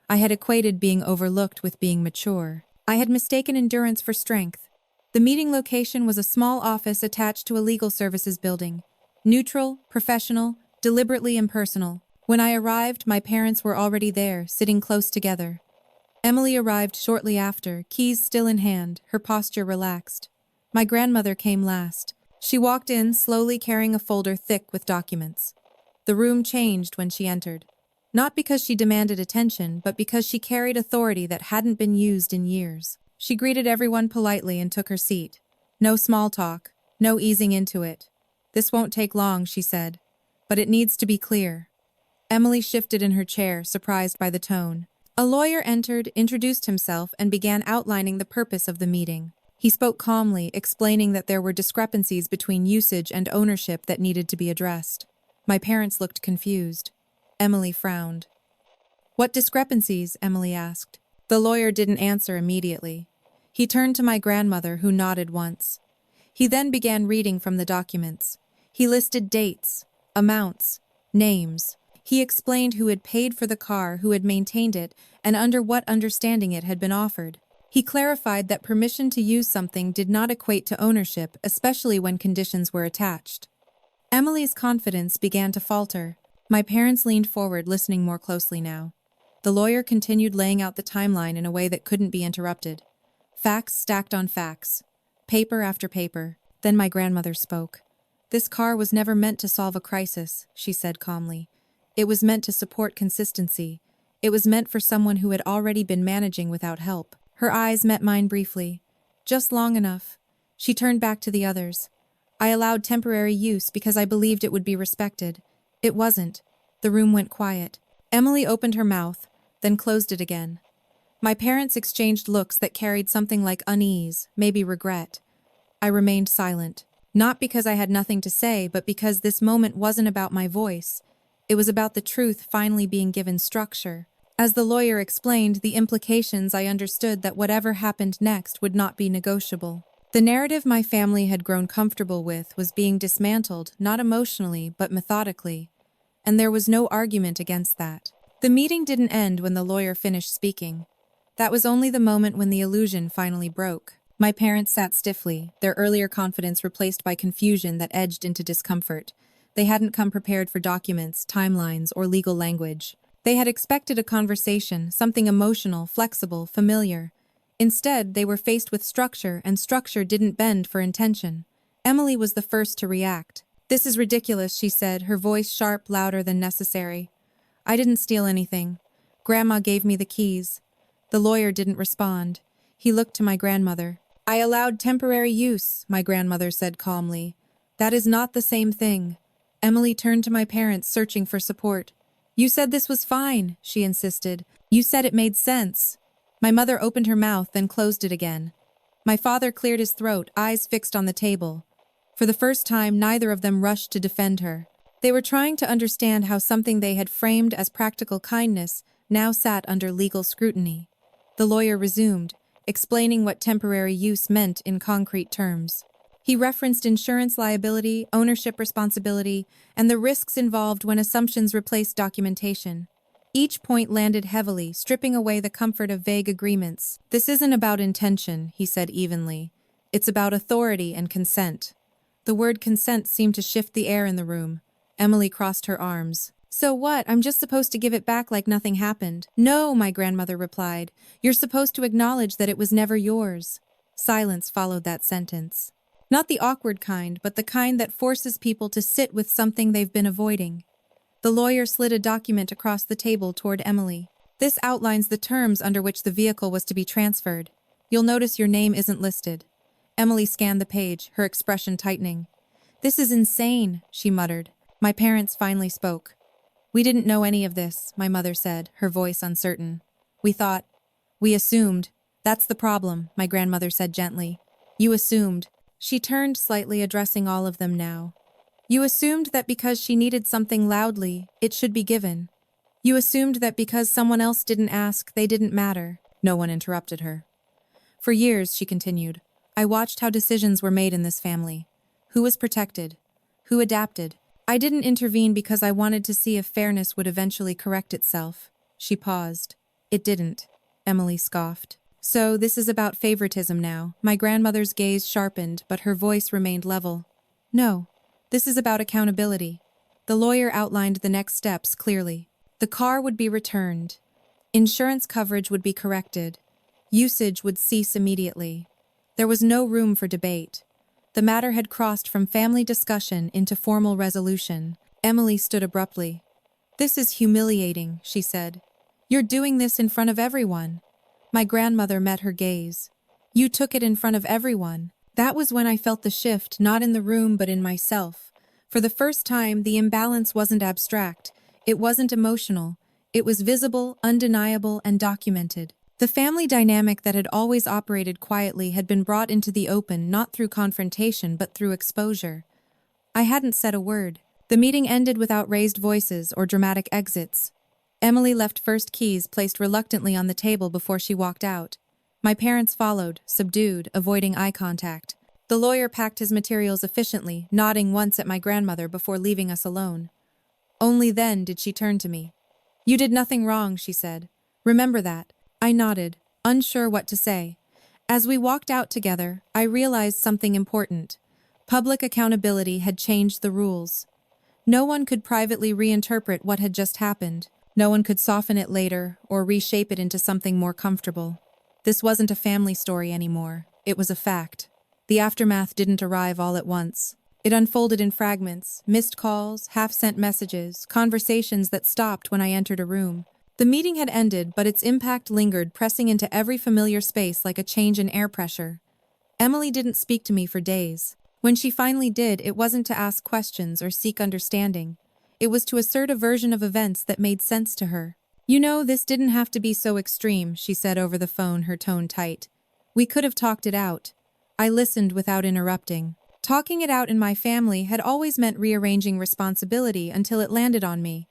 I had equated being overlooked with being mature. I had mistaken endurance for strength. The meeting location was a small office attached to a legal services building. Neutral, professional, deliberately impersonal. When I arrived, my parents were already there, sitting close together. Emily arrived shortly after, keys still in hand, her posture relaxed. My grandmother came last. She walked in, slowly carrying a folder thick with documents. The room changed when she entered. Not because she demanded attention, but because she carried authority that hadn't been used in years. She greeted everyone politely and took her seat. No small talk, no easing into it. "This won't take long," she said. "But it needs to be clear." Emily shifted in her chair, surprised by the tone. A lawyer entered, introduced himself, and began outlining the purpose of the meeting. He spoke calmly, explaining that there were discrepancies between usage and ownership that needed to be addressed. My parents looked confused. Emily frowned. "What discrepancies?" Emily asked. The lawyer didn't answer immediately. He turned to my grandmother, who nodded once. He then began reading from the documents. He listed dates, amounts, names. He explained who had paid for the car, who had maintained it, and under what understanding it had been offered. He clarified that permission to use something did not equate to ownership, especially when conditions were attached. Emily's confidence began to falter. My parents leaned forward, listening more closely now. The lawyer continued laying out the timeline in a way that couldn't be interrupted. Facts stacked on facts. Paper after paper. Then my grandmother spoke. "This car was never meant to solve a crisis," she said calmly. "It was meant to support consistency. It was meant for someone who had already been managing without help." Her eyes met mine briefly. "Just long enough." She turned back to the others. "I allowed temporary use because I believed it would be respected. It wasn't." The room went quiet. Emily opened her mouth, then closed it again. My parents exchanged looks that carried something like unease, maybe regret. I remained silent. Not because I had nothing to say, but because this moment wasn't about my voice. It was about the truth finally being given structure. As the lawyer explained the implications, I understood that whatever happened next would not be negotiable. The narrative my family had grown comfortable with was being dismantled, not emotionally, but methodically. And there was no argument against that. The meeting didn't end when the lawyer finished speaking. That was only the moment when the illusion finally broke. My parents sat stiffly, their earlier confidence replaced by confusion that edged into discomfort. They hadn't come prepared for documents, timelines, or legal language. They had expected a conversation, something emotional, flexible, familiar. Instead, they were faced with structure, and structure didn't bend for intention. Emily was the first to react. This is ridiculous, she said, her voice sharp, louder than necessary. I didn't steal anything. Grandma gave me the keys. The lawyer didn't respond. He looked to my grandmother. I allowed temporary use, my grandmother said calmly. That is not the same thing. Emily turned to my parents, searching for support. You said this was fine, she insisted. You said it made sense. My mother opened her mouth, then closed it again. My father cleared his throat, eyes fixed on the table. For the first time, neither of them rushed to defend her. They were trying to understand how something they had framed as practical kindness now sat under legal scrutiny. The lawyer resumed, explaining what temporary use meant in concrete terms. He referenced insurance liability, ownership responsibility, and the risks involved when assumptions replaced documentation. Each point landed heavily, stripping away the comfort of vague agreements. This isn't about intention, he said evenly. It's about authority and consent. The word consent seemed to shift the air in the room. Emily crossed her arms. So what? I'm just supposed to give it back like nothing happened. No, my grandmother replied. You're supposed to acknowledge that it was never yours. Silence followed that sentence. Not the awkward kind, but the kind that forces people to sit with something they've been avoiding. The lawyer slid a document across the table toward Emily. This outlines the terms under which the vehicle was to be transferred. You'll notice your name isn't listed. Emily scanned the page, her expression tightening. This is insane, she muttered. My parents finally spoke. We didn't know any of this, my mother said, her voice uncertain. We assumed. That's the problem, my grandmother said gently. You assumed. She turned slightly, addressing all of them now. You assumed that because she needed something loudly, it should be given. You assumed that because someone else didn't ask, they didn't matter. No one interrupted her. For years, she continued, I watched how decisions were made in this family. Who was protected? Who adapted? I didn't intervene because I wanted to see if fairness would eventually correct itself. She paused. It didn't. Emily scoffed. So this is about favoritism now. My grandmother's gaze sharpened, but her voice remained level. No, this is about accountability. The lawyer outlined the next steps clearly. The car would be returned. Insurance coverage would be corrected. Usage would cease immediately. There was no room for debate. The matter had crossed from family discussion into formal resolution. Emily stood abruptly. This is humiliating, she said. You're doing this in front of everyone. My grandmother met her gaze. You took it in front of everyone. That was when I felt the shift, not in the room but in myself. For the first time, the imbalance wasn't abstract. It wasn't emotional. It was visible, undeniable, and documented. The family dynamic that had always operated quietly had been brought into the open, not through confrontation but through exposure. I hadn't said a word. The meeting ended without raised voices or dramatic exits. Emily left first keys placed reluctantly on the table before she walked out. My parents followed, subdued, avoiding eye contact. The lawyer packed his materials efficiently, nodding once at my grandmother before leaving us alone. Only then did she turn to me. You did nothing wrong, she said. Remember that. I nodded, unsure what to say. As we walked out together, I realized something important. Public accountability had changed the rules. No one could privately reinterpret what had just happened. No one could soften it later or reshape it into something more comfortable. This wasn't a family story anymore. It was a fact. The aftermath didn't arrive all at once. It unfolded in fragments, missed calls, half-sent messages, conversations that stopped when I entered a room. The meeting had ended, but its impact lingered, pressing into every familiar space like a change in air pressure. Emily didn't speak to me for days. When she finally did, it wasn't to ask questions or seek understanding. It was to assert a version of events that made sense to her. You know, this didn't have to be so extreme, she said over the phone, her tone tight. We could have talked it out. I listened without interrupting. Talking it out in my family had always meant rearranging responsibility until it landed on me.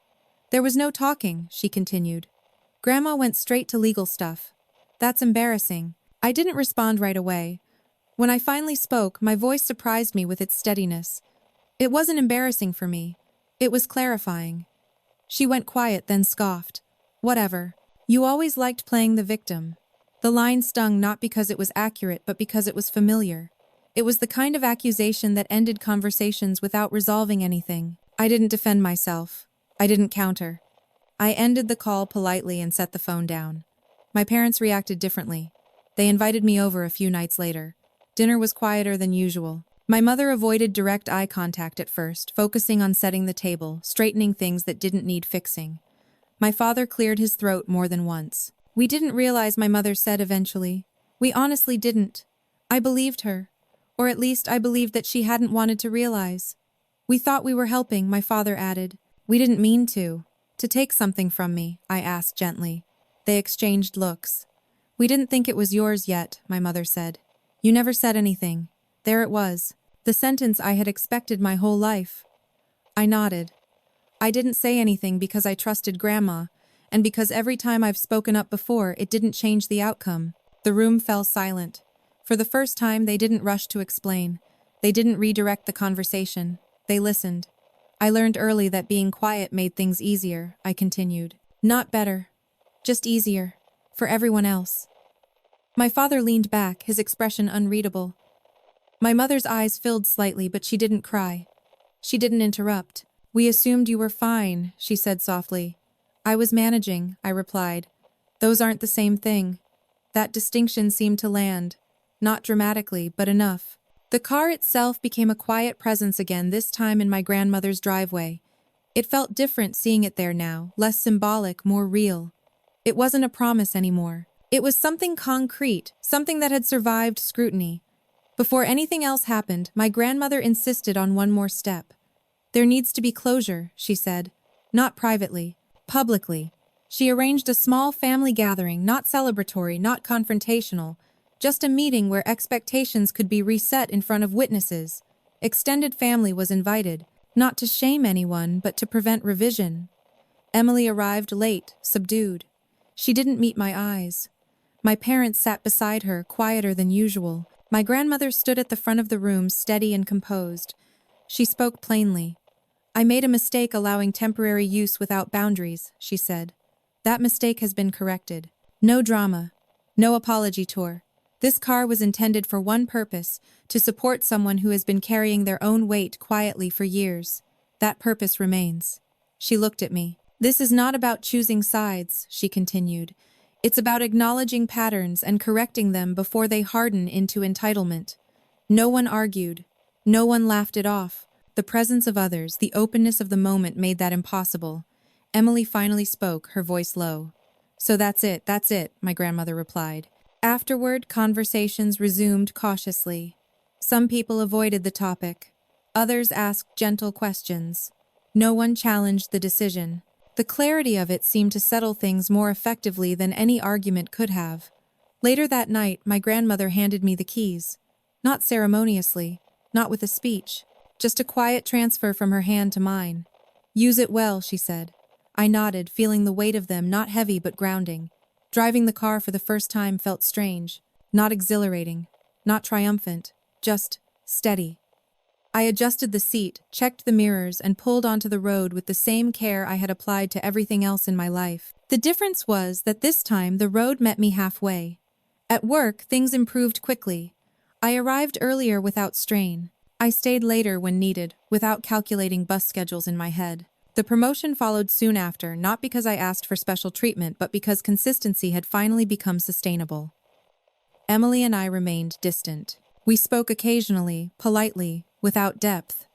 There was no talking, she continued. Grandma went straight to legal stuff. That's embarrassing. I didn't respond right away. When I finally spoke, my voice surprised me with its steadiness. It wasn't embarrassing for me. It was clarifying. She went quiet, then scoffed. Whatever. You always liked playing the victim. The line stung not because it was accurate, but because it was familiar. It was the kind of accusation that ended conversations without resolving anything. I didn't defend myself. I didn't counter. I ended the call politely and set the phone down. My parents reacted differently. They invited me over a few nights later. Dinner was quieter than usual. My mother avoided direct eye contact at first, focusing on setting the table, straightening things that didn't need fixing. My father cleared his throat more than once. "We didn't realize," my mother said eventually. "We honestly didn't. I believed her. Or at least I believed that she hadn't wanted to realize. We thought we were helping," my father added. "We didn't mean to." "To take something from me?" I asked gently. They exchanged looks. "We didn't think it was yours yet," my mother said. "You never said anything." There it was. The sentence I had expected my whole life. I nodded. "I didn't say anything because I trusted Grandma, and because every time I've spoken up before, it didn't change the outcome." The room fell silent. For the first time, they didn't rush to explain. They didn't redirect the conversation. They listened. "I learned early that being quiet made things easier," I continued. "Not better. Just easier. For everyone else." My father leaned back, his expression unreadable. My mother's eyes filled slightly, but she didn't cry. She didn't interrupt. "We assumed you were fine," she said softly. "I was managing," I replied. "Those aren't the same thing." That distinction seemed to land. Not dramatically, but enough. The car itself became a quiet presence again, this time in my grandmother's driveway. It felt different seeing it there now, less symbolic, more real. It wasn't a promise anymore. It was something concrete, something that had survived scrutiny. Before anything else happened, my grandmother insisted on one more step. "There needs to be closure," she said. "Not privately, publicly." She arranged a small family gathering, not celebratory, not confrontational, just a meeting where expectations could be reset in front of witnesses. Extended family was invited, not to shame anyone, but to prevent revision. Emily arrived late, subdued. She didn't meet my eyes. My parents sat beside her, quieter than usual. My grandmother stood at the front of the room, steady and composed. She spoke plainly. "I made a mistake allowing temporary use without boundaries," she said. "That mistake has been corrected. No drama. No apology tour. This car was intended for one purpose, to support someone who has been carrying their own weight quietly for years. That purpose remains." She looked at me. "This is not about choosing sides," she continued. "It's about acknowledging patterns and correcting them before they harden into entitlement." No one argued. No one laughed it off. The presence of others, the openness of the moment made that impossible. Emily finally spoke, her voice low. "So that's it, my grandmother replied. Afterward, conversations resumed cautiously. Some people avoided the topic. Others asked gentle questions. No one challenged the decision. The clarity of it seemed to settle things more effectively than any argument could have. Later that night, my grandmother handed me the keys. Not ceremoniously, not with a speech, just a quiet transfer from her hand to mine. "Use it well," she said. I nodded, feeling the weight of them, not heavy but grounding. Driving the car for the first time felt strange, not exhilarating, not triumphant, just steady. I adjusted the seat, checked the mirrors, and pulled onto the road with the same care I had applied to everything else in my life. The difference was that this time the road met me halfway. At work, things improved quickly. I arrived earlier without strain. I stayed later when needed, without calculating bus schedules in my head. The promotion followed soon after, not because I asked for special treatment, but because consistency had finally become sustainable. Emily and I remained distant. We spoke occasionally, politely, without depth.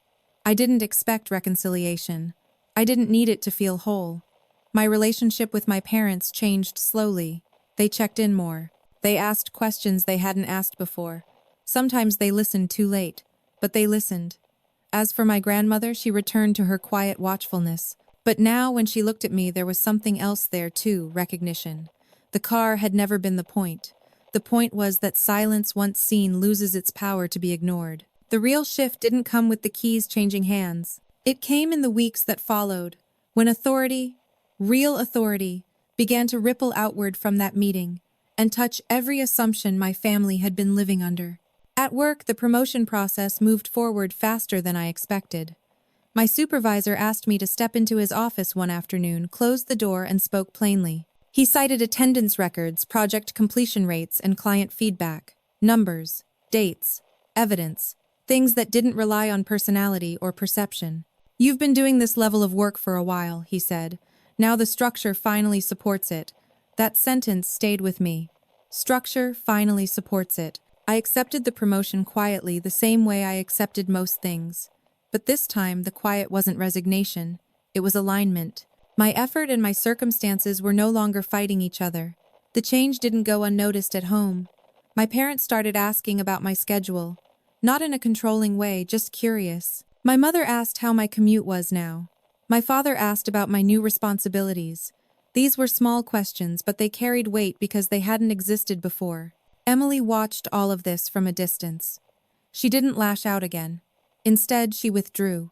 I didn't expect reconciliation. I didn't need it to feel whole. My relationship with my parents changed slowly. They checked in more. They asked questions they hadn't asked before. Sometimes they listened too late, but they listened. As for my grandmother, she returned to her quiet watchfulness. But now, when she looked at me, there was something else there too, recognition. The car had never been the point. The point was that silence once seen loses its power to be ignored. The real shift didn't come with the keys changing hands. It came in the weeks that followed, when authority, real authority, began to ripple outward from that meeting and touch every assumption my family had been living under. At work, the promotion process moved forward faster than I expected. My supervisor asked me to step into his office one afternoon, closed the door, and spoke plainly. He cited attendance records, project completion rates, and client feedback. Numbers, dates, evidence, things that didn't rely on personality or perception. "You've been doing this level of work for a while," he said. "Now the structure finally supports it." That sentence stayed with me. Structure finally supports it. I accepted the promotion quietly, the same way I accepted most things. But this time, the quiet wasn't resignation. It was alignment. My effort and my circumstances were no longer fighting each other. The change didn't go unnoticed at home. My parents started asking about my schedule. Not in a controlling way, just curious. My mother asked how my commute was now. My father asked about my new responsibilities. These were small questions, but they carried weight because they hadn't existed before. Emily watched all of this from a distance. She didn't lash out again. Instead, she withdrew.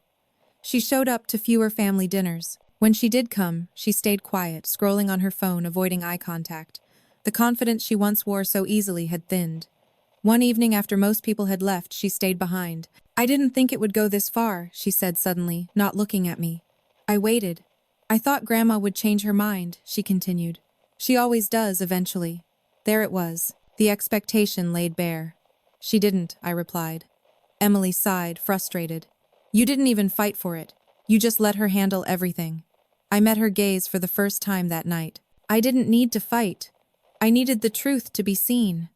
She showed up to fewer family dinners. When she did come, she stayed quiet, scrolling on her phone, avoiding eye contact. The confidence she once wore so easily had thinned. One evening after most people had left, she stayed behind. "I didn't think it would go this far," she said suddenly, not looking at me. I waited. "I thought Grandma would change her mind," she continued. "She always does, eventually." There it was, the expectation laid bare. "She didn't," I replied. Emily sighed, frustrated. "You didn't even fight for it. You just let her handle everything." I met her gaze for the first time that night. I didn't need to fight. I needed the truth to be seen.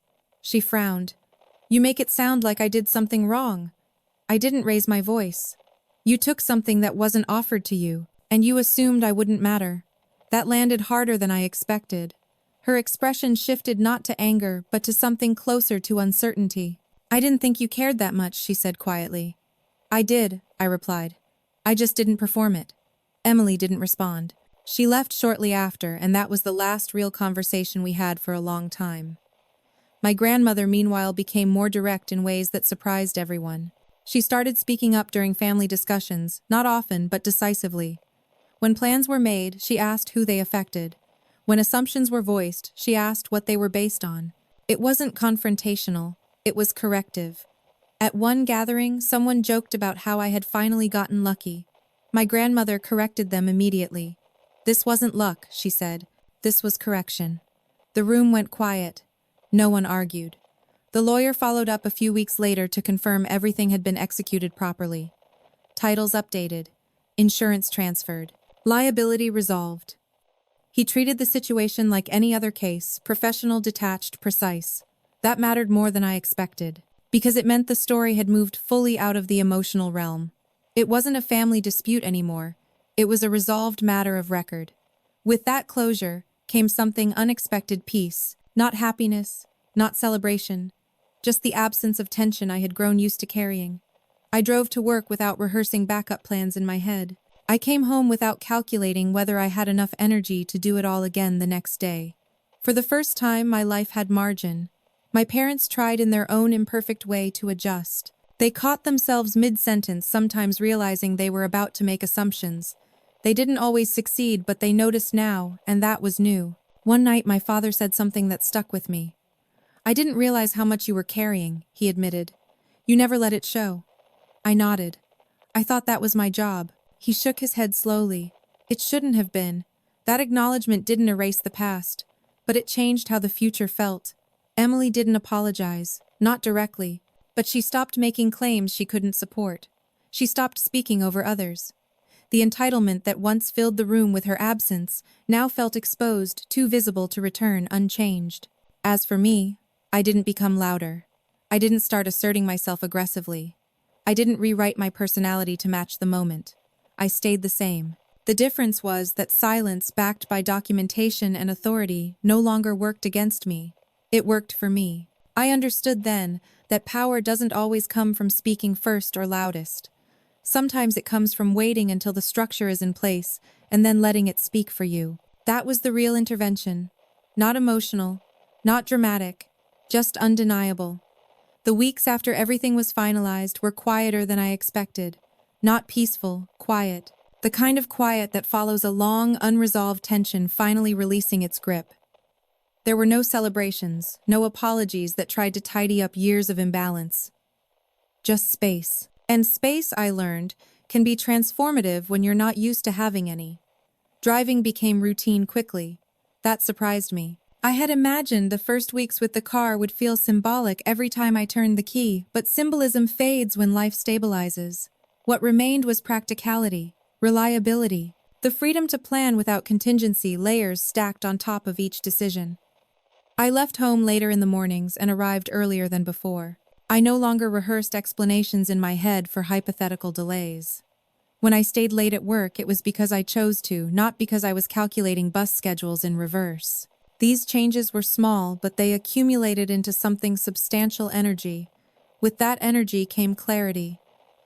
She frowned. "You make it sound like I did something wrong." I didn't raise my voice. "You took something that wasn't offered to you, and you assumed I wouldn't matter." That landed harder than I expected. Her expression shifted not to anger, but to something closer to uncertainty. "I didn't think you cared that much," she said quietly. "I did," I replied. "I just didn't perform it." Emily didn't respond. She left shortly after, and that was the last real conversation we had for a long time. My grandmother, meanwhile, became more direct in ways that surprised everyone. She started speaking up during family discussions, not often, but decisively. When plans were made, she asked who they affected. When assumptions were voiced, she asked what they were based on. It wasn't confrontational, it was corrective. At one gathering, someone joked about how I had finally gotten lucky. My grandmother corrected them immediately. "This wasn't luck," she said. "This was correction." The room went quiet. No one argued. The lawyer followed up a few weeks later to confirm everything had been executed properly. Titles updated. Insurance transferred. Liability resolved. He treated the situation like any other case, professional, detached, precise. That mattered more than I expected, because it meant the story had moved fully out of the emotional realm. It wasn't a family dispute anymore. It was a resolved matter of record. With that closure came something unexpected: peace. Not happiness, not celebration, just the absence of tension I had grown used to carrying. I drove to work without rehearsing backup plans in my head. I came home without calculating whether I had enough energy to do it all again the next day. For the first time, my life had margin. My parents tried in their own imperfect way to adjust. They caught themselves mid-sentence, sometimes realizing they were about to make assumptions. They didn't always succeed, but they noticed now, and that was new. One night, my father said something that stuck with me. "I didn't realize how much you were carrying," he admitted. "You never let it show." I nodded. "I thought that was my job." He shook his head slowly. "It shouldn't have been." That acknowledgement didn't erase the past, but it changed how the future felt. Emily didn't apologize, not directly, but she stopped making claims she couldn't support. She stopped speaking over others. The entitlement that once filled the room with her absence now felt exposed, too visible to return unchanged. As for me, I didn't become louder. I didn't start asserting myself aggressively. I didn't rewrite my personality to match the moment. I stayed the same. The difference was that silence, backed by documentation and authority, no longer worked against me. It worked for me. I understood then that power doesn't always come from speaking first or loudest. Sometimes it comes from waiting until the structure is in place and then letting it speak for you. That was the real intervention. Not emotional, not dramatic, just undeniable. The weeks after everything was finalized were quieter than I expected. Not peaceful, quiet. The kind of quiet that follows a long, unresolved tension finally releasing its grip. There were no celebrations, no apologies that tried to tidy up years of imbalance. Just space. And space, I learned, can be transformative when you're not used to having any. Driving became routine quickly. That surprised me. I had imagined the first weeks with the car would feel symbolic every time I turned the key, but symbolism fades when life stabilizes. What remained was practicality, reliability, the freedom to plan without contingency, layers stacked on top of each decision. I left home later in the mornings and arrived earlier than before. I no longer rehearsed explanations in my head for hypothetical delays. When I stayed late at work, it was because I chose to, not because I was calculating bus schedules in reverse. These changes were small, but they accumulated into something substantial energy. With that energy came clarity.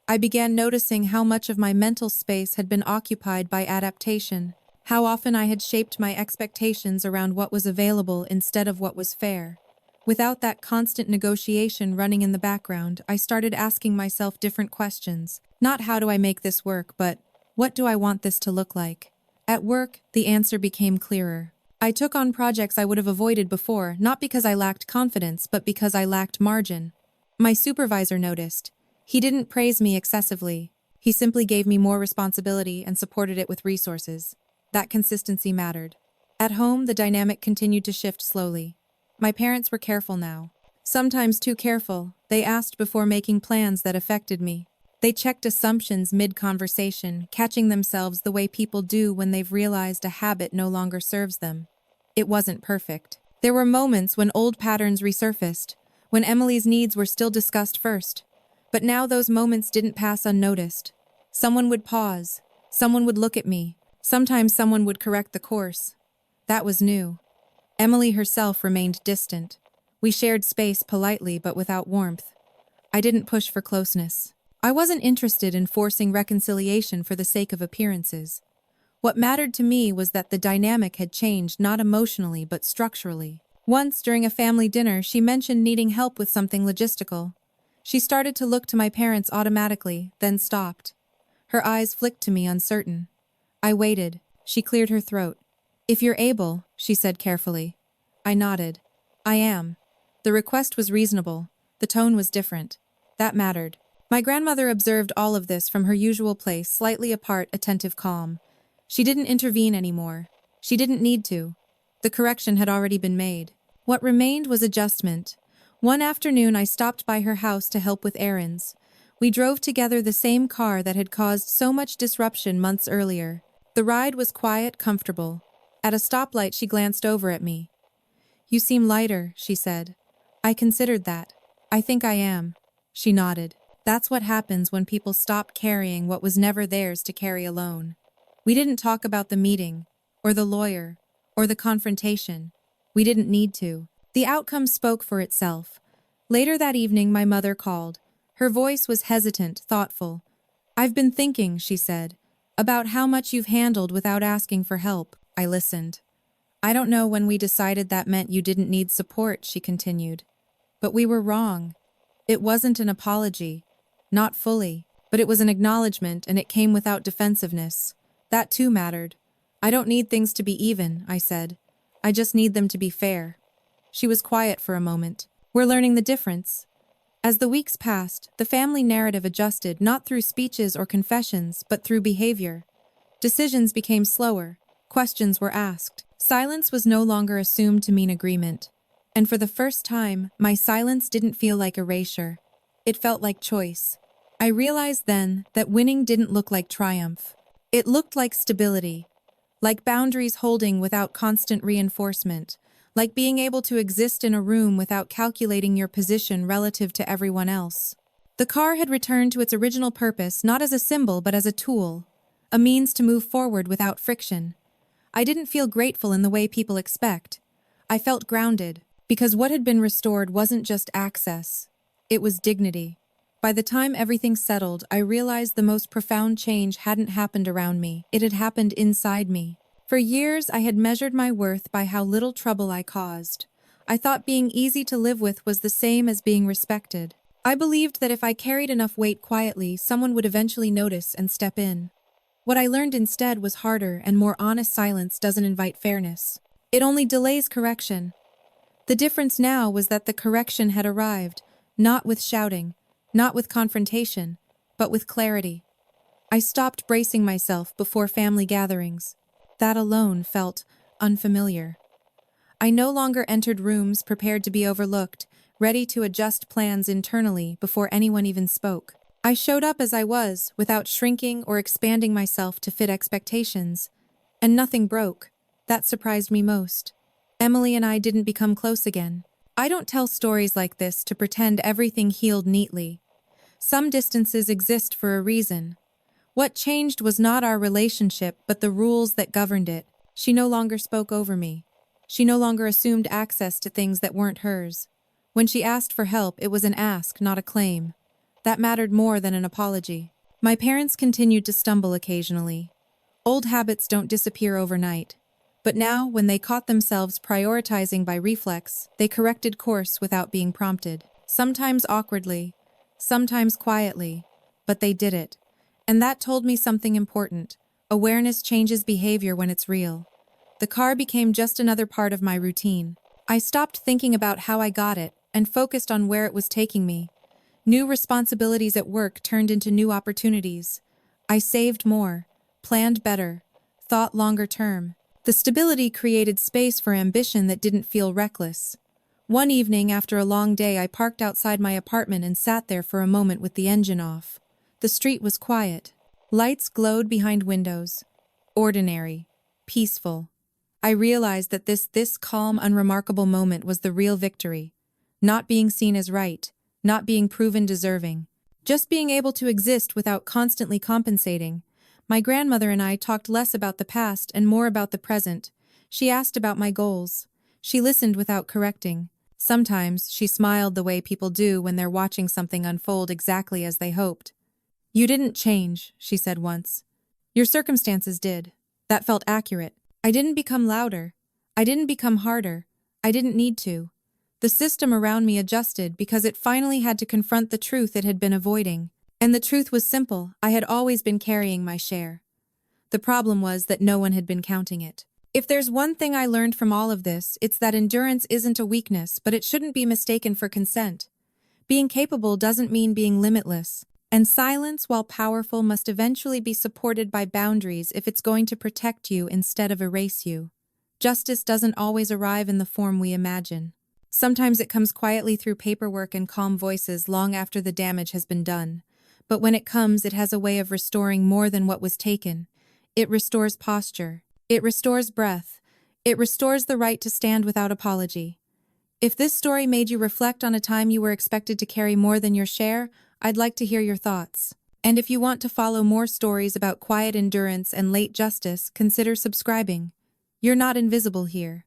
I began noticing how much of my mental space had been occupied by adaptation, how often I had shaped my expectations around what was available instead of what was fair. Without that constant negotiation running in the background, I started asking myself different questions. Not how do I make this work, but what do I want this to look like? At work, the answer became clearer. I took on projects I would have avoided before, not because I lacked confidence, but because I lacked margin. My supervisor noticed. He didn't praise me excessively. He simply gave me more responsibility and supported it with resources. That consistency mattered. At home, the dynamic continued to shift slowly. My parents were careful now. Sometimes too careful. They asked before making plans that affected me. They checked assumptions mid-conversation, catching themselves the way people do when they've realized a habit no longer serves them. It wasn't perfect. There were moments when old patterns resurfaced, when Emily's needs were still discussed first. But now those moments didn't pass unnoticed. Someone would pause. Someone would look at me. Sometimes someone would correct the course. That was new. Emily herself remained distant. We shared space politely but without warmth. I didn't push for closeness. I wasn't interested in forcing reconciliation for the sake of appearances. What mattered to me was that the dynamic had changed not emotionally but structurally. Once, during a family dinner, she mentioned needing help with something logistical. She started to look to my parents automatically, then stopped. Her eyes flicked to me, uncertain. I waited. She cleared her throat. "If you're able," she said carefully. I nodded. "I am." The request was reasonable. The tone was different. That mattered. My grandmother observed all of this from her usual place, slightly apart, attentive calm. She didn't intervene anymore. She didn't need to. The correction had already been made. What remained was adjustment. One afternoon I stopped by her house to help with errands. We drove together the same car that had caused so much disruption months earlier. The ride was quiet, comfortable. At a stoplight she glanced over at me. "You seem lighter," she said. "I considered that. I think I am." She nodded. That's what happens when people stop carrying what was never theirs to carry alone. We didn't talk about the meeting, or the lawyer, or the confrontation. We didn't need to. The outcome spoke for itself. Later that evening, my mother called. Her voice was hesitant, thoughtful. "I've been thinking," she said, "about how much you've handled without asking for help." I listened. "I don't know when we decided that meant you didn't need support," she continued. "But we were wrong. It wasn't an apology. Not fully. But it was an acknowledgement, and it came without defensiveness. That too mattered. I don't need things to be even," I said. "I just need them to be fair." She was quiet for a moment. "We're learning the difference." As the weeks passed, the family narrative adjusted, not through speeches or confessions, but through behavior. Decisions became slower. Questions were asked. Silence was no longer assumed to mean agreement. And for the first time, my silence didn't feel like erasure. It felt like choice. I realized then that winning didn't look like triumph. It looked like stability, like boundaries holding without constant reinforcement, like being able to exist in a room without calculating your position relative to everyone else. The car had returned to its original purpose, not as a symbol but as a tool, a means to move forward without friction. I didn't feel grateful in the way people expect. I felt grounded, because what had been restored wasn't just access, it was dignity. By the time everything settled, I realized the most profound change hadn't happened around me, it had happened inside me. For years, I had measured my worth by how little trouble I caused. I thought being easy to live with was the same as being respected. I believed that if I carried enough weight quietly, someone would eventually notice and step in. What I learned instead was harder and more honest silence doesn't invite fairness. It only delays correction. The difference now was that the correction had arrived, not with shouting, not with confrontation, but with clarity. I stopped bracing myself before family gatherings. That alone felt unfamiliar. I no longer entered rooms prepared to be overlooked, ready to adjust plans internally before anyone even spoke. I showed up as I was, without shrinking or expanding myself to fit expectations. And nothing broke. That surprised me most. Emily and I didn't become close again. I don't tell stories like this to pretend everything healed neatly. Some distances exist for a reason. What changed was not our relationship, but the rules that governed it. She no longer spoke over me. She no longer assumed access to things that weren't hers. When she asked for help, it was an ask, not a claim. That mattered more than an apology. My parents continued to stumble occasionally. Old habits don't disappear overnight. But now, when they caught themselves prioritizing by reflex, they corrected course without being prompted. Sometimes awkwardly, sometimes quietly, but they did it. And that told me something important. Awareness changes behavior when it's real. The car became just another part of my routine. I stopped thinking about how I got it and focused on where it was taking me. New responsibilities at work turned into new opportunities. I saved more, planned better, thought longer term. The stability created space for ambition that didn't feel reckless. One evening after a long day, I parked outside my apartment and sat there for a moment with the engine off. The street was quiet. Lights glowed behind windows. Ordinary. Peaceful. I realized that this calm, unremarkable moment was the real victory. Not being seen as right, not being proven deserving. Just being able to exist without constantly compensating. My grandmother and I talked less about the past and more about the present. She asked about my goals. She listened without correcting. Sometimes she smiled the way people do when they're watching something unfold exactly as they hoped. "You didn't change," she said once. "Your circumstances did." That felt accurate. I didn't become louder. I didn't become harder. I didn't need to. The system around me adjusted because it finally had to confront the truth it had been avoiding. And the truth was simple. I had always been carrying my share. The problem was that no one had been counting it. If there's one thing I learned from all of this, it's that endurance isn't a weakness, but it shouldn't be mistaken for consent. Being capable doesn't mean being limitless. And silence, while powerful, must eventually be supported by boundaries if it's going to protect you instead of erase you. Justice doesn't always arrive in the form we imagine. Sometimes it comes quietly through paperwork and calm voices long after the damage has been done. But when it comes, it has a way of restoring more than what was taken. It restores posture. It restores breath. It restores the right to stand without apology. If this story made you reflect on a time you were expected to carry more than your share, I'd like to hear your thoughts. And if you want to follow more stories about quiet endurance and late justice, consider subscribing. You're not invisible here.